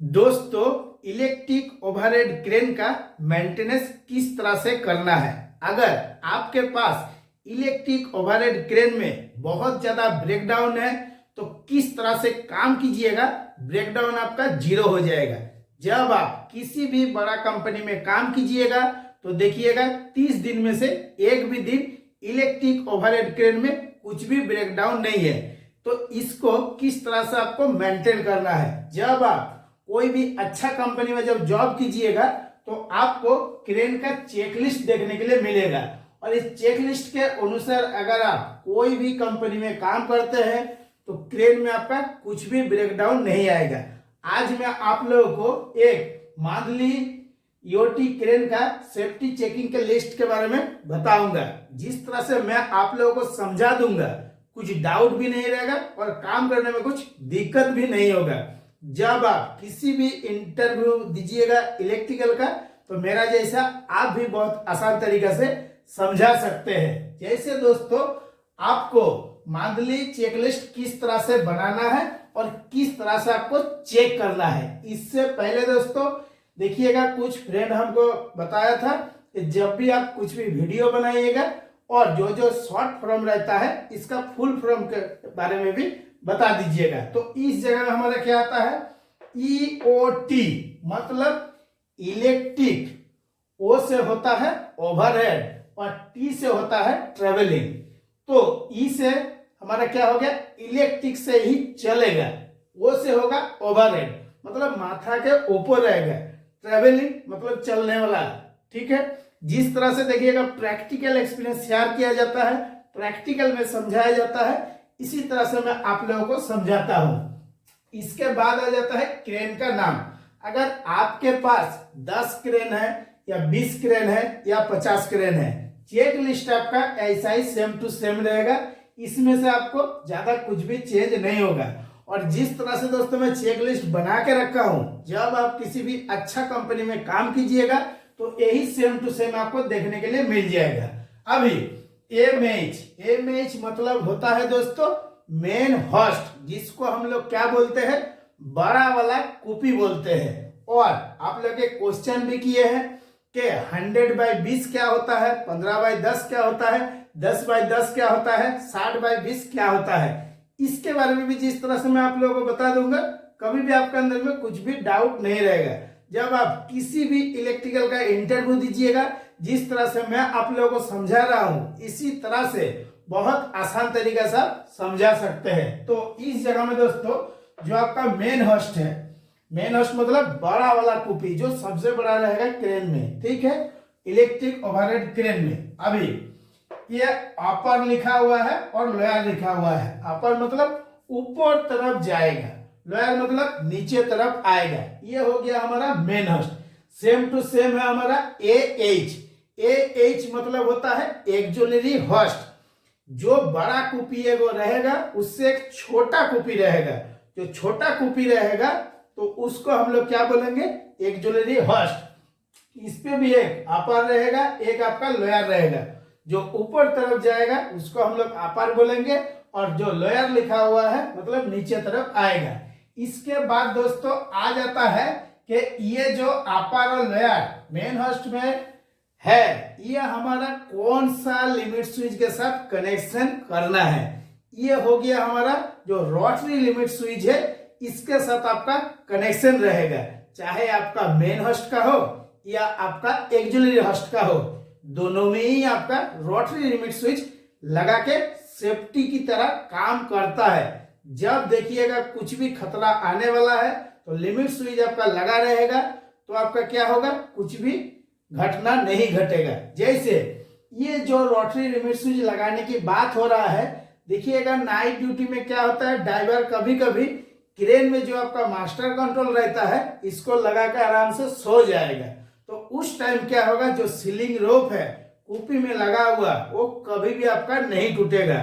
दोस्तों, electric overhead crane का maintenance किस तरह से करना है। अगर आपके पास इलेक्ट्रिक ओवरहेड क्रेन में बहुत ज्यादा ब्रेकडाउन है तो किस तरह से काम कीजिएगा, ब्रेकडाउन आपका जीरो हो जाएगा। जब आप किसी भी बड़ा कंपनी में काम कीजिएगा तो देखिएगा 30 दिन में से एक भी दिन इलेक्ट्रिक ओवरहेड क्रेन में कुछ भी ब्रेकडाउन नहीं है। तो इसको किस तरह से आपको मेंटेन करना है। जब आप कोई भी अच्छा कंपनी में जब जॉब कीजिएगा तो आपको क्रेन का चेकलिस्ट देखने के लिए मिलेगा और इस चेकलिस्ट के अनुसार अगर आप कोई भी कंपनी में काम करते हैं तो क्रेन में आपका कुछ भी ब्रेकडाउन नहीं आएगा। आज मैं आप लोगों को एक मांदली ईओटी क्रेन का सेफ्टी चेकिंग के लिस्ट के बारे में बताऊंगा। जिस तरह से मैं आप लोगों को समझा दूंगा, कुछ डाउट भी नहीं रहेगा और काम करने में कुछ दिक्कत भी नहीं होगा। जब आप किसी भी इंटरव्यू दीजिएगा इलेक्ट्रिकल का तो मेरा जैसा आप भी बहुत आसान तरीका से समझा सकते हैं। जैसे दोस्तों, आपको मंथली चेकलिस्ट किस तरह से बनाना है और किस तरह से आपको चेक करना है। इससे पहले दोस्तों देखिएगा, कुछ फ्रेंड हमको बताया था कि जब भी आप कुछ भी वीडियो बनाइएगा और जो जो शॉर्ट फॉर्म रहता है इसका फुल फॉर्म के बारे में भी बता दीजिएगा। तो इस जगह में हमारा क्या आता है, ईओटी मतलब इलेक्ट्रिक, ओ से होता है ओवरहेड और टी से होता है ट्रेवलिंग। तो ई से हमारा क्या हो गया, इलेक्ट्रिक से ही चलेगा। ओ से होगा ओवरहेड मतलब माथा के ऊपर रहेगा। ट्रेवलिंग मतलब चलने वाला, ठीक है। जिस तरह से देखिएगा प्रैक्टिकल एक्सपीरियंस शेयर किया जाता है, प्रैक्टिकल में समझाया जाता है, इसी तरह से मैं आप लोगों को समझाता हूं। इसके बाद आ जाता है क्रेन का नाम। अगर आपके पास 10 क्रेन है या 20 क्रेन है या 50 क्रेन है, चेक लिस्ट आपका ऐसा ही सेम टू सेम रहेगा। इसमें से आपको ज्यादा कुछ भी चेंज नहीं होगा। और जिस तरह से दोस्तों मैं चेक लिस्ट बना के रखा हूं, जब आप किसी भी अच्छा कंपनी में काम कीजिएगा तो यही सेम टू सेम आपको देखने के लिए मिल जाएगा। अभी एमएच मतलब होता है दोस्तों मेन होस्ट, जिसको हम लोग क्या बोलते हैं, बड़ा वाला कॉपी बोलते हैं। और आप लोग के क्वेश्चन भी किए हैं कि 100/20 क्या होता है, 15/10 क्या होता है, 10/10 क्या होता है, 60/20 क्या होता है। इसके बारे में भी जिस तरह से मैं आप लोगों को बता दूंगा, कभी भी आपके अंदर में कुछ भी डाउट नहीं रहेगा। जब आप किसी भी इलेक्ट्रिकल का इंटरव्यू दीजिएगा, जिस तरह से मैं आप लोगों को समझा रहा हूं, इसी तरह से बहुत आसान तरीका से समझा सकते हैं। तो इस जगह में दोस्तों जो आपका मेन होस्ट है, मेन होस्ट मतलब बड़ा वाला कॉपी जो सबसे बड़ा रहेगा क्रेन में, ठीक है, इलेक्ट्रिक ओवरहेड क्रेन में। अभी ये अपर लिखा हुआ है और लोअर लिखा हुआ है। अपर मतलब ऊपर तरफ जाएगा, लोअर मतलब नीचे तरफ आएगा। ये हो गया हमारा main host. Same to same है हमारा एएच मतलब होता है एक्सिलरी होस्ट। जो बड़ा कॉपी है वो रहेगा, उससे एक छोटा कॉपी रहेगा। जो छोटा कॉपी रहेगा तो उसको हम लोग क्या बोलेंगे, एक्सिलरी होस्ट। इस पे भी एक अपर रहेगा, एक आपका लोअर रहेगा। जो ऊपर तरफ जाएगा उसको हम लोग अपर बोलेंगे और जो लोअर लिखा हुआ है मतलब नीचे तरफ आएगा। इसके बाद दोस्तों आ जाता है कि ये जो अपर और लोअर मेन होस्ट में है, ये हमारा कौन सा लिमिट स्विच के साथ कनेक्शन करना है। ये हो गया हमारा जो रोटरी लिमिट स्विच है, इसके साथ आपका कनेक्शन रहेगा। चाहे आपका मेन होस्ट का हो या आपका एक्सिलरी होस्ट का हो, दोनों में ही आपका रोटरी लिमिट स्विच लगा के सेफ्टी की तरह काम करता है। जब देखिएगा कुछ भी खतरा आने वाला है तो लिमिट स्विच आपका लगा रहेगा, तो आपका क्या होगा, कुछ भी घटना नहीं घटेगा। जैसे ये जो रोटरी लिमिट स्विच लगाने की बात हो रहा है, देखिएगा नाइट ड्यूटी में क्या होता है, ड्राइवर कभी कभी क्रेन में जो आपका मास्टर कंट्रोल रहता है इसको लगा कर आराम से सो जाएगा। तो उस टाइम क्या होगा, जो सीलिंग रोप है कॉपी में लगा हुआ वो कभी भी आपका नहीं टूटेगा।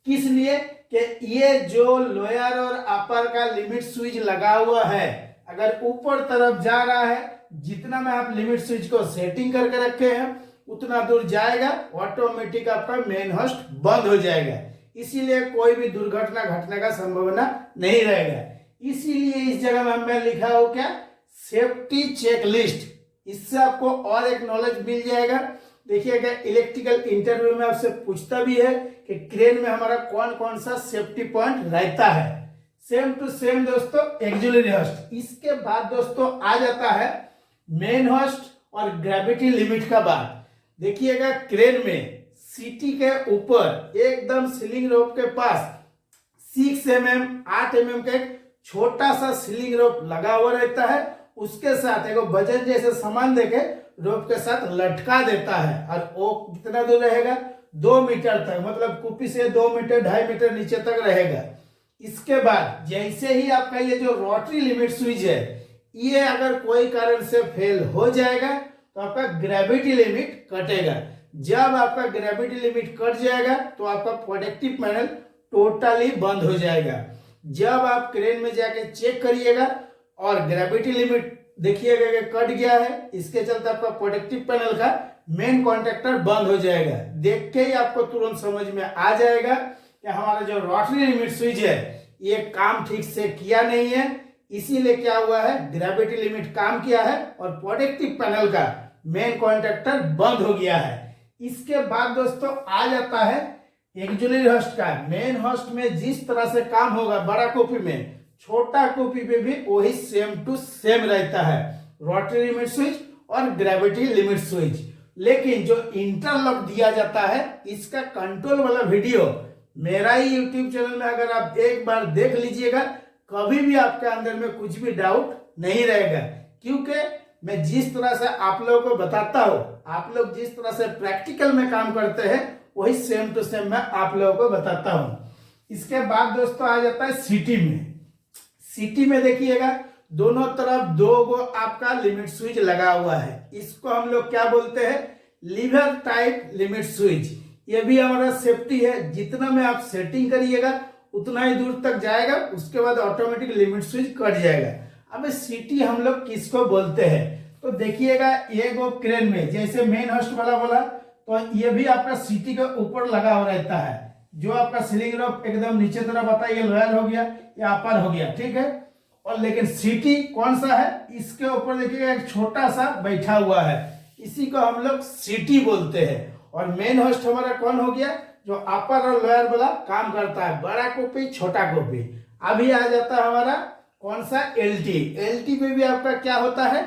किस लिए कि ये जो लोअर और अपर का लिमिट स्विच लगा हुआ है, अगर ऊपर तरफ जा रहा है, जितना में आप लिमिट स्विच को सेटिंग करके रखे हैं उतना दूर जाएगा, ऑटोमेटिक आपका मेन होस्ट बंद हो जाएगा। इसीलिए कोई भी दुर्घटना घटने का संभावना नहीं रहेगा। इसीलिए इस जगह में हमने लिखा हो क्या, सेफ्टी चेकलिस्ट। इससे आपको और एक नॉलेज मिल जाएगा। देखिएगा इलेक्ट्रिकल इंटरव्यू में आपसे पूछता भी है कि क्रेन में हमारा कौन कौन सा सेफ्टी पॉइंट रहता है। सेम टू सेम दोस्तों एक्सिलरी होस्ट। इसके बाद दोस्तों आ जाता है मेन होस्ट और ग्रेविटी लिमिट का बात। देखिएगा क्रेन में सीटी के ऊपर एकदम सीलिंग रोप के पास 6 mm 8 mm का एक छोटा सा सीलिंग रोप लगा हुआ रहता है। उसके साथ एक वजन जैसे सामान देके रोप के साथ लटका देता है और वो कितना दूर रहेगा, 2 मीटर तक, मतलब कुपी से 2 मीटर 2.5 मीटर नीचे तक रहेगा। इसके बाद जैसे ही आपका ये जो रोटरी लिमिट स्विच है ये अगर कोई कारण से फेल हो जाएगा तो आपका ग्रेविटी लिमिट कटेगा। जब आपका ग्रेविटी लिमिट कट जाएगा तो आपका प्रोटेक्टिव पैनल टोटली बंद हो जाएगा। जब आप क्रेन में जाके चेक करिएगा और ग्रेविटी लिमिट देखिएगा कि कट गया है, इसके चलते आपका प्रोटेक्टिव पैनल का मेन कॉन्टेक्टर बंद हो जाएगा। देख के ही आपको तुरंत समझ में आ जाएगा कि हमारा जो रोटरी लिमिट स्विच है ये काम ठीक से किया नहीं है, इसीलिए क्या हुआ है, ग्रेविटी लिमिट काम किया है और प्रोटेक्टिव पैनल का मेन कॉन्टेक्टर बंद हो गया है। इसके बाद दोस्तों आ जाता है एक्सिलरी होस्ट का। मेन होस्ट में जिस तरह से काम होगा बड़ा कॉपी में, छोटा कॉपी पे भी वही सेम टू सेम रहता है, रोटरी लिमिट स्विच और ग्रेविटी लिमिट स्विच। लेकिन जो इंटरलॉक दिया जाता है इसका कंट्रोल वाला वीडियो मेरा ही यूट्यूब चैनल में अगर आप एक बार देख लीजिएगा, कभी भी आपके अंदर में कुछ भी डाउट नहीं रहेगा। क्योंकि मैं जिस तरह से आप लोगों को बताता हूँ, आप लोग जिस तरह से प्रैक्टिकल में काम करते हैं वही सेम टू सेम मैं आप लोगों को बताता हूँ। इसके बाद दोस्तों आ जाता है सिटी में। सिटी में देखिएगा दोनों तरफ 2 गो आपका लिमिट स्विच लगा हुआ है। इसको हम लोग क्या बोलते हैं, लीवर टाइप लिमिट स्विच। ये भी हमारा सेफ्टी है, जितना में आप सेटिंग करिएगा उतना ही दूर तक जाएगा, उसके बाद ऑटोमेटिक लिमिट स्विच कट जाएगा। अब सिटी हम लोग किसको बोलते हैं, तो देखिएगा ये गो क्रेन में जैसे मेन होस्ट वाला बोला तो ये भी आपका सिटी के ऊपर लगा हुआ रहता है। जो आपका सीलिंग रोप एकदम नीचे तरफ आता है, ये लोअर हो गया, ये अपर हो गया, ठीक है। और लेकिन सिटी कौन सा है, इसके ऊपर देखिएगा एक छोटा सा बैठा हुआ है, इसी को हम लोग सिटी बोलते हैं। और मेन होस्ट हमारा कौन हो गया, जो अपर और लोअर वाला काम करता है, बड़ा कॉपी छोटा कॉपी। अभी आ जाता है हमारा कौन सा, एलटी। एलटी पे भी आपका क्या होता है,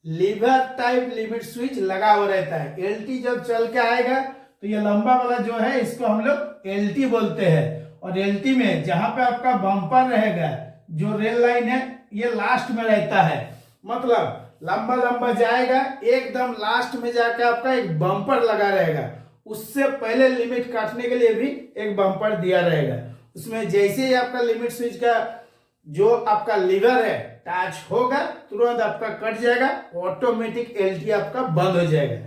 लीवर टाइप लिमिट स्विच लगा हुआ रहता है। एलटी जब चल के आएगा तो ये लंबा वाला जो है इसको हम लोग एलटी बोलते हैं। और एलटी में जहां पे आपका बम्पर रहेगा, जो रेल लाइन है ये लास्ट में रहता है, मतलब लंबा लंबा जाएगा, एकदम लास्ट में जाकर आपका एक बम्पर लगा रहेगा। उससे पहले लिमिट काटने के लिए भी एक बम्पर दिया रहेगा। उसमें जैसे ही आपका लिमिट स्विच का जो आपका लीवर है टच होगा, तुरंत आपका कट जाएगा, ऑटोमेटिक एलटी आपका बंद हो जाएगा।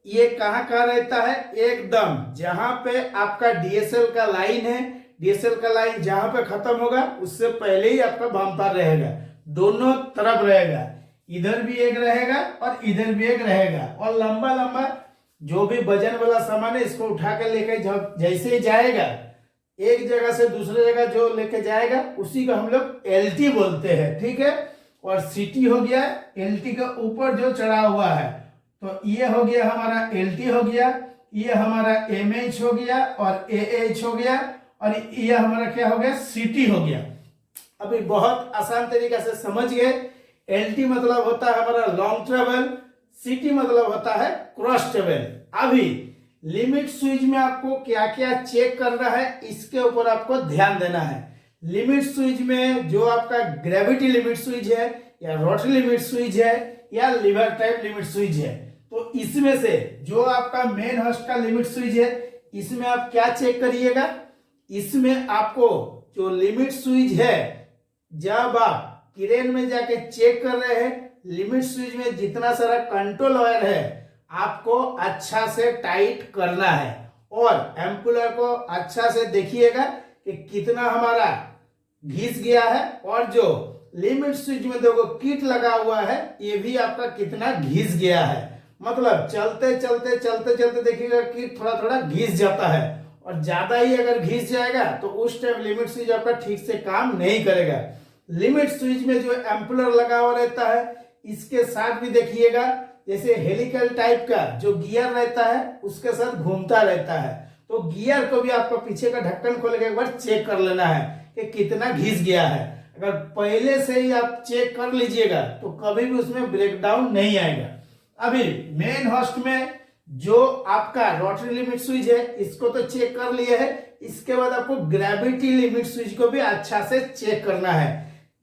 ये कहाँ रहता है, एकदम जहां पे आपका डीएसएल का लाइन है, डीएसएल का लाइन जहां पे खत्म होगा उससे पहले ही आपका बम्पर रहेगा, दोनों तरफ रहेगा, इधर भी एक रहेगा और इधर भी एक रहेगा। और लंबा लंबा जो भी वजन वाला सामान है इसको उठा कर लेकर जैसे ही जाएगा, एक जगह से दूसरे जगह जो लेके जाएगा उसी को हम लोग एलटी बोलते हैं, ठीक है। और सिटी हो गया एलटी के ऊपर जो चढ़ा हुआ है, तो ये हो गया हमारा एलटी हो गया, ये हमारा एमएच हो गया और एएच हो गया, और ये हमारा क्या हो गया, सिटी हो गया। अभी बहुत आसान तरीके से समझ गए। एलटी मतलब होता है हमारा लॉन्ग ट्रेवल, सिटी मतलब होता है क्रॉस ट्रेवल। अभी लिमिट स्विच में आपको क्या क्या चेक करना है इसके ऊपर आपको ध्यान देना है। लिमिट स्विच में जो आपका ग्रेविटी लिमिट स्विच है या रोटरी लिमिट स्विच है या लीवर टाइप लिमिट स्विच है, तो इसमें से जो आपका मेन होस्ट का लिमिट स्विच है इसमें आप क्या चेक करिएगा, इसमें आपको जो लिमिट स्विच है, जब आप क्रेन में जाके चेक कर रहे हैं, लिमिट स्विच में जितना सारा कंट्रोल वायर है आपको अच्छा से टाइट करना है। और एम्पुलर को अच्छा से देखिएगा कि कितना हमारा घिस गया है, और जो लिमिट स्विच में देखो किट लगा हुआ है ये भी आपका कितना घिस गया है। मतलब चलते चलते चलते चलते देखिएगा कि थोड़ा थोड़ा घिस जाता है, और ज्यादा ही अगर घिस जाएगा तो उस टाइम लिमिट स्विच आपका ठीक से काम नहीं करेगा। लिमिट स्विच में जो एम्पलर लगा हुआ रहता है इसके साथ भी देखिएगा जैसे हेलिकल टाइप का जो गियर रहता है उसके साथ घूमता रहता है। तो गियर को भी आपको पीछे का ढक्कन खोल के एक बार चेक कर लेना है कि कितना घिस गया है। अगर पहले से ही आप चेक कर लीजिएगा तो कभी भी उसमें ब्रेकडाउन नहीं आएगा। अभी मेन होस्ट में जो आपका रोटरी लिमिट स्विच है इसको तो चेक कर लिए है, इसके बाद आपको ग्रेविटी लिमिट स्विच को भी अच्छा से चेक करना है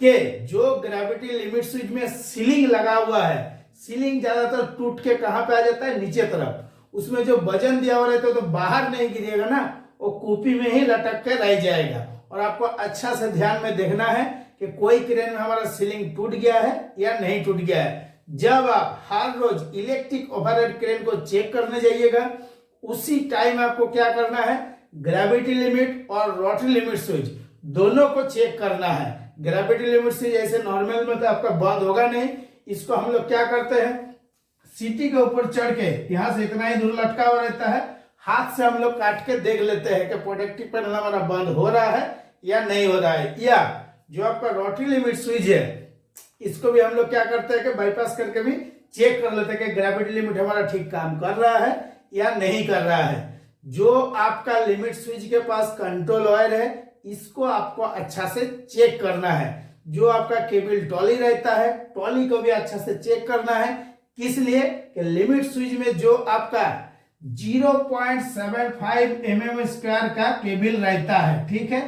कि जो ग्रेविटी लिमिट स्विच में सीलिंग लगा हुआ है, सीलिंग ज्यादातर टूट के कहां पे आ जाता है, नीचे तरफ। उसमें जो वजन दिया हुआ रहता है तो बाहर नहीं गिरेगा ना, वो कूपी में ही लटक के रह जाएगा। और आपको अच्छा से ध्यान में देखना है कि कोई क्रेन में हमारा सीलिंग टूट गया है या नहीं टूट गया है। जब आप हर रोज इलेक्ट्रिक ओवरहेड क्रेन को चेक करने जाइएगा उसी टाइम आपको क्या करना है, ग्रेविटी लिमिट और रोटरी लिमिट स्विच दोनों को चेक करना है। ग्रेविटी लिमिट स्विच ऐसे नॉर्मल में तो आपका बंद होगा नहीं, इसको हम लोग क्या करते हैं, सीटी के ऊपर चढ़ के यहां से इतना ही दूर लटका हुआ रहता है, हाथ से हम लोग काट के देख लेते हैं कि प्रोटेक्टिव पैनल हमारा बंद हो रहा है या नहीं हो रहा है। या जो आपका रोटरी लिमिट स्विच है इसको भी हम लोग क्या करते हैं कि बाईपास करके भी चेक कर लेते हैं कि ग्रेविटी लिमिट हमारा ठीक काम कर रहा है या नहीं कर रहा है। जो आपका लिमिट स्विच के पास कंट्रोल वायर है इसको आपको अच्छा से चेक करना है। जो आपका केबल ट्रॉली रहता है ट्रॉली को भी अच्छा से चेक करना है। किस लिए कि लिमिट स्विच में जो आपका 0.75 mm स्क्वायर का केबल रहता है, ठीक है,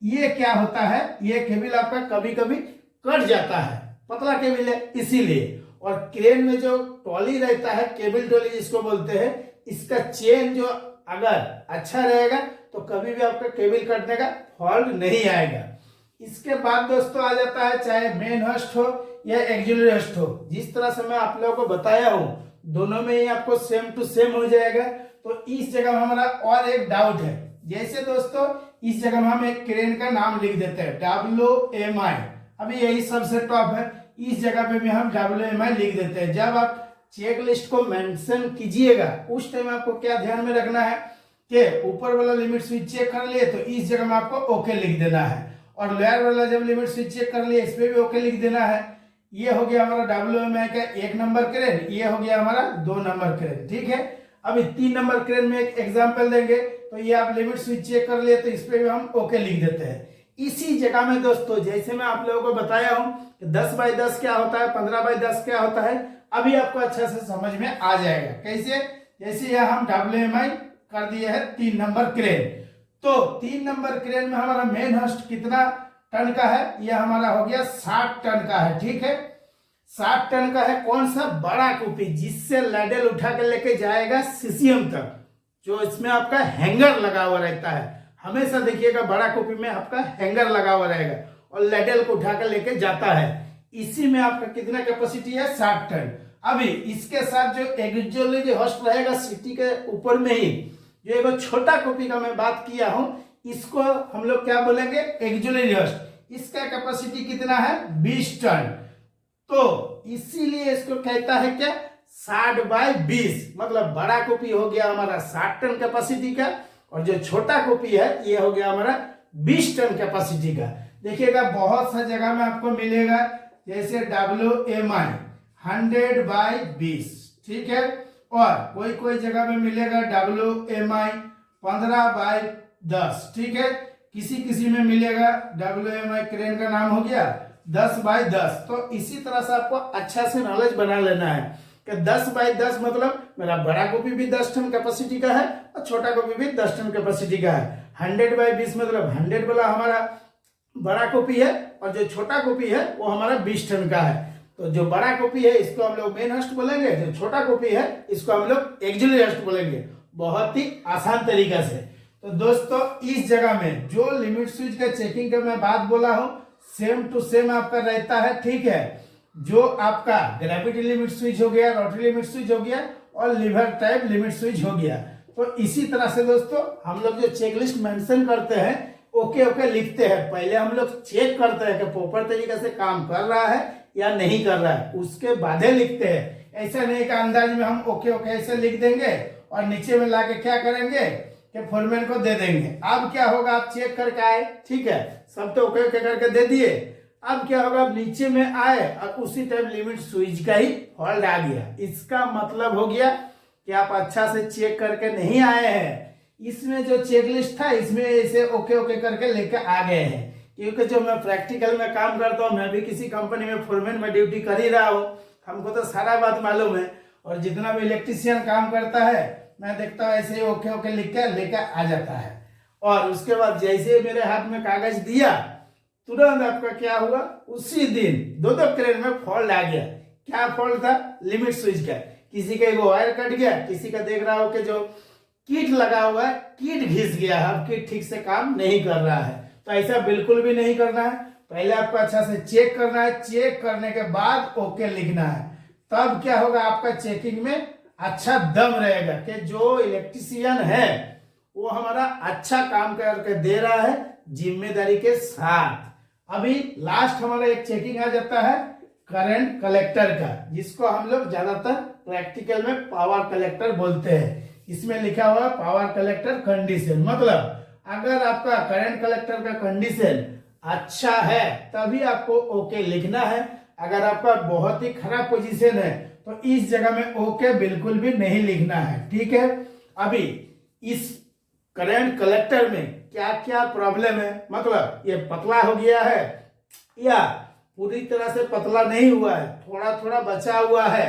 ये क्या होता है, ये केबल आपका कभी कभी कट जाता है, पतला केबल है इसीलिए। और क्रेन में जो ट्रॉली रहता है, केबल ट्रॉली जिसको बोलते हैं, इसका चेन जो अगर अच्छा रहेगा तो कभी भी आपका केबल कटने का फॉल्ट नहीं आएगा। इसके बाद दोस्तों आ जाता है चाहे मेन होस्ट हो या एक्सिलरी होस्ट हो, जिस तरह से मैं आप लोगों को बताया हूं दोनों में ही आपको सेम टू सेम हो जाएगा। तो इस जगह में हमारा और एक डाउट है, जैसे दोस्तों इस जगह में हम एक क्रेन का नाम लिख देते हैं WMI, अभी यही सबसे टॉप है, इस जगह पे भी हम WMI लिख देते हैं। जब आप चेक लिस्ट को मेंशन कीजिएगा उस टाइम आपको क्या ध्यान में रखना है कि ऊपर वाला लिमिट स्विच चेक कर लिए तो इस जगह में आपको ओके लिख देना है, और लोअर वाला जब लिमिट स्विच चेक कर लिए इस पे भी ओके लिख देना है। ये हो गया हमारा WMI का 1 नंबर क्रेन, ये हो गया हमारा 2 नंबर क्रेन, ठीक है। अभी 3 नंबर क्रेन में एक एग्जांपल देंगे, तो ये आप लिमिट स्विच चेक कर लिए तो इस पे भी हम ओके लिख देते हैं। इसी जगह में दोस्तों जैसे मैं आप लोगों को बताया हूं कि 10x10 क्या होता है, 15x10 क्या होता है, अभी आपको अच्छा से समझ में आ जाएगा। कैसे, जैसे यह हम WMI कर दिए है 3 नंबर क्रेन, तो 3 नंबर क्रेन में हमारा मेन होस्ट कितना टन का है, यह हमारा हो गया 60 टन का है, ठीक है। 60 टन का है, कौन सा, बड़ा कूपी जिससे लैडल उठा के लेके जाएगा CCM तक, जो इसमें आपका हैंगर लगा हुआ रहता है। हमेशा देखिएगा बड़ा कॉपी में आपका हैंगर लगा हुआ रहेगा और लैडल को उठा कर लेके जाता है। इसी में आपका कितना कैपेसिटी है, 60 टन। अभी इसके साथ जो एक्सिलरी होस्ट रहेगा सिटी के ऊपर में ही, जो एक छोटा कॉपी का मैं बात किया हूं, इसको हम लोग क्या बोलेंगे, एक्सिलरी होस्ट। इसका कैपेसिटी कितना है, 20 टन। तो इसीलिए इसको कहता है क्या, 60x20, मतलब बड़ा कॉपी हो गया हमारा 60 टन कैपेसिटी का, और जो छोटा कॉपी है ये हो गया हमारा 20 टन कैपेसिटी का। देखिएगा बहुत सा जगह में आपको मिलेगा, जैसे WMI 100x20, ठीक है, और कोई कोई जगह में मिलेगा WMI 15x10, ठीक है, किसी किसी में मिलेगा WMI क्रेन का नाम हो गया 10x10। तो इसी तरह से आपको अच्छा से नॉलेज बना लेना है कि 10x10 मतलब मेरा बड़ा कॉपी भी 10 टन कैपेसिटी का है और छोटा कॉपी भी 10 टन कैपेसिटी का है। 100x20 मतलब 100 वाला हमारा बड़ा कॉपी है और जो छोटा कॉपी है वो हमारा 20 टन का है। तो जो बड़ा कॉपी है इसको हम लोग मेन होस्ट बोलेंगे, जो छोटा कॉपी है इसको हम लोग एक्सिलरी होस्ट बोलेंगे, बहुत ही आसान तरीका से। तो दोस्तों इस जगह में जो लिमिट स्विच का चेकिंग का मैं बात बोला हूं सेम टू सेम आपका रहता है, ठीक है। जो आपका ग्रेविटी लिमिट स्विच हो गया, रोटरी लिमिट स्विच हो गया और लीवर टाइप लिमिट स्विच हो गया। तो इसी तरह से दोस्तों हम लोग जो चेकलिस्ट मेंशन करते हैं ओके ओके लिखते हैं, पहले हम लोग चेक करते हैं कि प्रॉपर तरीके से काम कर रहा है या नहीं कर रहा है, उसके बाद ही लिखते हैं। ऐसा नहीं कि अंदाज में हम ओके ओके ऐसे लिख देंगे और नीचे में लाके क्या करेंगे कि फोरमैन को दे देंगे। अब क्या होगा, आप चेक करके आए, ठीक है, सब तो ओके ओके करके दे दिए, अब क्या होगा, अब नीचे में आए और उसी टाइम लिमिट स्विच का ही फॉल्ट आ गया। इसका मतलब हो गया कि आप अच्छा से चेक करके नहीं आए हैं। इसमें जो चेकलिस्ट था इसमें इसे ओके ओके करके लेकर आ गए हैं, क्योंकि जो मैं प्रैक्टिकल में काम करता हूँ, मैं भी किसी कंपनी में फोरमैन में ड्यूटी कर ही रहा हूँ, हमको तो सारा बात मालूम है। और जितना भी इलेक्ट्रीशियन काम करता है मैं देखता हूँ ऐसे ही ओके ओके लिख कर लेकर आ जाता है। और उसके बाद जैसे मेरे हाथ में कागज दिया तुरंत आपका क्या हुआ, उसी दिन दो क्रेन में फॉल्ट आ गया। क्या फॉल्ट था, लिमिट स्विच का। किसी का एक वायर कट गया, किसी का देख रहा हो कि जो किट लगा हुआ है किट घिस गया है, अब किट ठीक से काम नहीं कर रहा है। तो ऐसा बिल्कुल भी नहीं करना है। पहले आपको अच्छा से चेक करना है, चेक करने के बाद ओके लिखना है। तब क्या होगा, आपका चेकिंग में अच्छा दम रहेगा कि जो इलेक्ट्रीशियन है वो हमारा अच्छा काम करके दे रहा है जिम्मेदारी के साथ। अभी लास्ट हमारा एक चेकिंग आ जाता है करंट कलेक्टर का, जिसको हम लोग ज्यादातर प्रैक्टिकल में पावर कलेक्टर बोलते हैं। इसमें लिखा हुआ है पावर कलेक्टर कंडीशन, मतलब अगर आपका करंट कलेक्टर का कंडीशन अच्छा है तभी आपको ओके लिखना है। अगर आपका बहुत ही खराब पोजीशन है तो इस जगह में ओके बिल्कुल भी नहीं लिखना है, ठीक है। अभी इस करंट कलेक्टर में क्या क्या प्रॉब्लम है, मतलब ये पतला हो गया है या पूरी तरह से पतला नहीं हुआ है, थोड़ा थोड़ा बचा हुआ है,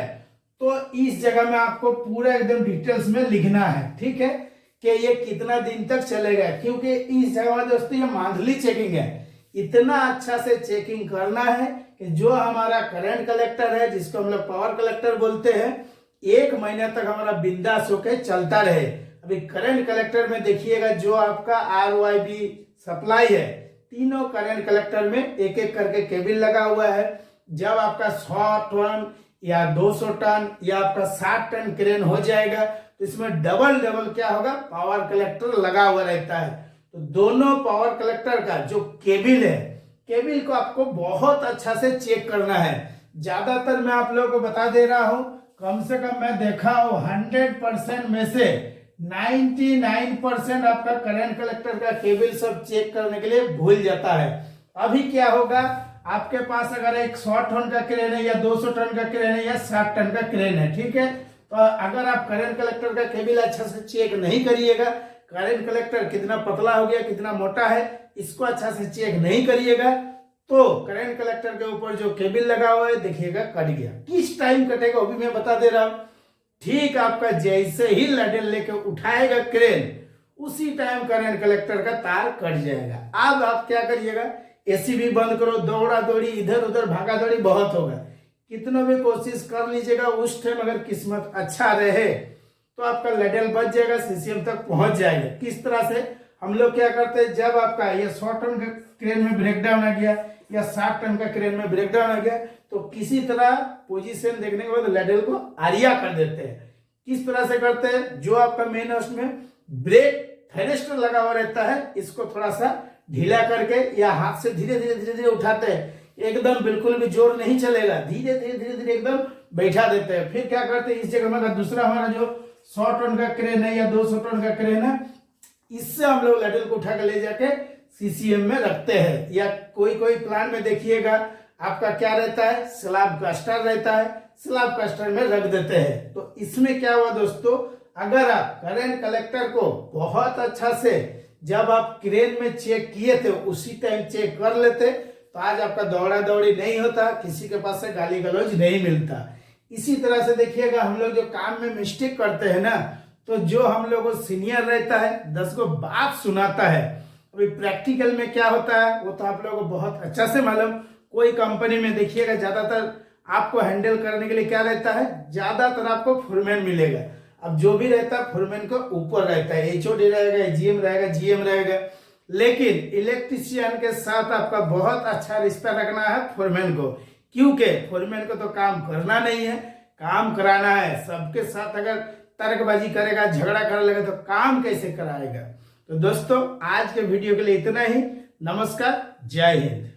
तो इस जगह में आपको पूरा एकदम डिटेल्स में लिखना है, ठीक है, कि ये कितना दिन तक चलेगा। क्योंकि इस जगह में दोस्तों ये मंथली चेकिंग है, इतना अच्छा से चेकिंग करना है कि जो हमारा करंट कलेक्टर है, जिसको हम लोग पावर कलेक्टर बोलते हैं, 1 महीने तक हमारा बिंदास होकर चलता रहे। अभी करंट कलेक्टर में देखिएगा जो आपका RYB सप्लाई है, तीनों करंट कलेक्टर में एक एक करके केबल लगा हुआ है। जब आपका 100 टन या 200 टन या आपका 60 टन क्रेन हो जाएगा तो इसमें डबल क्या होगा, पावर कलेक्टर लगा हुआ रहता है। तो दोनों पावर कलेक्टर का जो केबल है, केबल को आपको बहुत अच्छा से चेक करना है। ज्यादातर मैं आप लोगों को बता दे रहा हूं, कम से कम मैं देखा हूं 100% में से 99% आपका करंट कलेक्टर का केबल सब चेक करने के लिए भूल जाता है। अभी क्या होगा, आपके पास अगर एक 100 टन का क्रेन है या 200 टन का क्रेन है या 60 टन का क्रेन है, ठीक है, तो अगर आप करंट कलेक्टर का केबल अच्छा से चेक नहीं करिएगा, करंट कलेक्टर कितना पतला हो गया कितना मोटा है इसको अच्छा से चेक नहीं करिएगा, तो करंट कलेक्टर के ऊपर जो केबल लगा हुआ है देखिएगा कट गया। किस टाइम कटेगा वो भी मैं बता दे रहा हूं। ठीक आपका जैसे ही लैडल लेके उठाएगा क्रेन, उसी टाइम करंट कलेक्टर का तार कट जाएगा। अब आप क्या करिएगा, एसी भी बंद करो, दौड़ा दौड़ी इधर उधर भागा दौड़ी बहुत होगा, कितना भी कोशिश कर लीजिएगा, उस टाइम अगर किस्मत अच्छा रहे तो आपका लैडल बच जाएगा, CCM तक पहुंच जाएगा। किस तरह से हम लोग क्या करते हैं, जब आपका ये 100 टन का क्रेन में ब्रेकडाउन आ गया या 60 टन का क्रेन में ब्रेकडाउन आ गया तो किसी तरह पोजीशन देखने के बाद लैडल को आरिया कर देते हैं। किस तरह से करते हैं, जो आपका मेन हाउस में ब्रेक थैरेस्टर लगा हुआ रहता है, इसको थोड़ा सा ढीला करके या हाथ से धीरे धीरे उठाते हैं, एकदम बिल्कुल भी जोर नहीं चलेगा, धीरे धीरे एकदम बैठा देते हैं। फिर क्या करते हैं, इस जगह में दूसरा हमारा जो 100 टन का क्रेन है या 200 टन का क्रेन है, इससे हम लोग लैडल को उठा कर ले जाके CCM में रखते हैं। या कोई प्लान में देखिएगा आपका क्या रहता है, स्लैब कास्टर रहता है, स्लैब कास्टर में रख देते हैं। तो इसमें क्या हुआ दोस्तों, अगर आप करंट कलेक्टर को बहुत अच्छा से जब आप क्रेन में चेक किए थे उसी टाइम चेक कर लेते तो आज आपका दौड़ा दौड़ी नहीं होता, किसी के पास से गाली गलौज नहीं मिलता। इसी तरह से देखिएगा हम लोग जो काम में मिस्टेक करते हैं ना, तो जो हम लोग को सीनियर रहता है 10 को बात सुनाता है। अभी प्रैक्टिकल में क्या होता है वो तो आप लोगों को बहुत अच्छा से मालूम। कोई कंपनी में देखिएगा ज्यादातर आपको हैंडल करने के लिए क्या रहता है, ज्यादातर आपको फोरमैन मिलेगा। अब जो भी रहता है फोरमैन को ऊपर रहता है, HOD रहेगा, GM रहेगा, GM रहेगा, लेकिन इलेक्ट्रीशियन के साथ आपका बहुत अच्छा रिश्ता रखना है फोरमैन को, क्योंकि फोरमैन को तो काम करना नहीं है, काम कराना है। सबके साथ अगर तर्कबाजी करेगा, झगड़ा कर लेगा तो काम कैसे कराएगा। तो दोस्तों आज के वीडियो के लिए इतना ही। नमस्कार, जय हिंद।